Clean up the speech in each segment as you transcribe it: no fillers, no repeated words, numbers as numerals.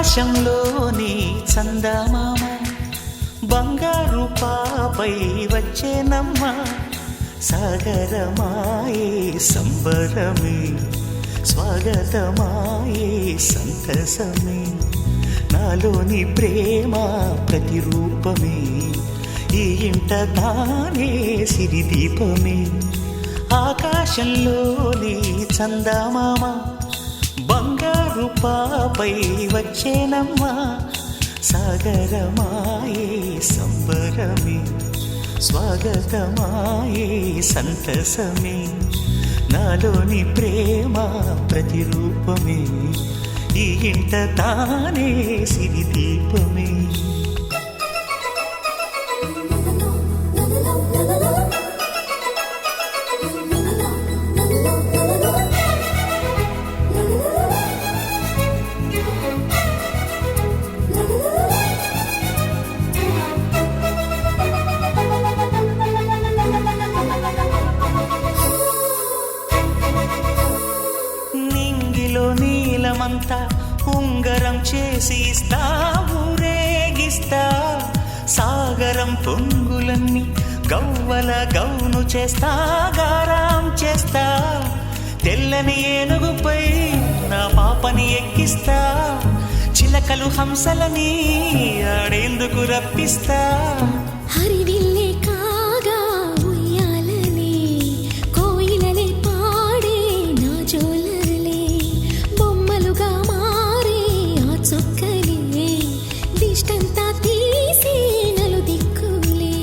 ఆకాశంలోని చందమామ బంగారు పాపై వచ్చేనమ్మ సాగరమాయే సంబరమే స్వాగతమాయే సంతసమే నాలోని ప్రేమ ప్రతిరూపమే ఈ ఇంట తానే సిరిదీపమే ఆకాశంలోని చందమామ బంగారు పాపై వచ్చేనమ్మా సాగరమాయే సంబరమే స్వాగతమాయే సంతసమే నాలోని ప్రేమ ప్రతిరూపమే ఈ ఇంట తానే సిరిదీపమే నీలమంతా ఉంగరం చేసి ఇస్తా ఊరేగిస్తా సాగరం పొంగులన్నీ గవ్వల గౌను చేస్తా గారాం చేస్తా తెల్లని ఏనుగుపై నా పాపని ఎక్కిస్తా చిలకలు హంసలని ఆడేందుకు రప్పిస్తా హరివిల్లే కాగా ఉయ్యాలనే కోయిలలే పాడే నా జోలలే బొమ్మలుగా మారే ఆ చుక్కలే దిష్టంతా తీసి నలు దిక్కులే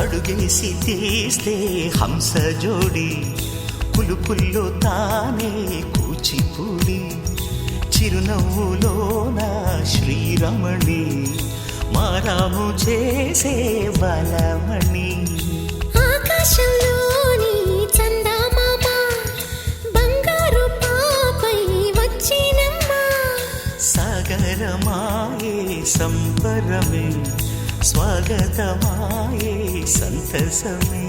అడుగేసి తీస్తే హంస జోడి కులుకుల్లో తానే కూచిపూడి చిరునవ్వులోన శ్రీరమణి మారాము చేసే బలమణి ఆకాశంలోని చందమామ బంగారు పాపై వచ్చినమ్మా సాగరమాయే సంబరమే స్వాగతమాయే సంతసమే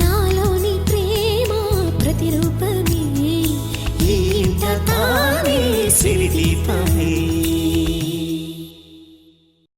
నాలోని ప్రేమ ప్రతిరూప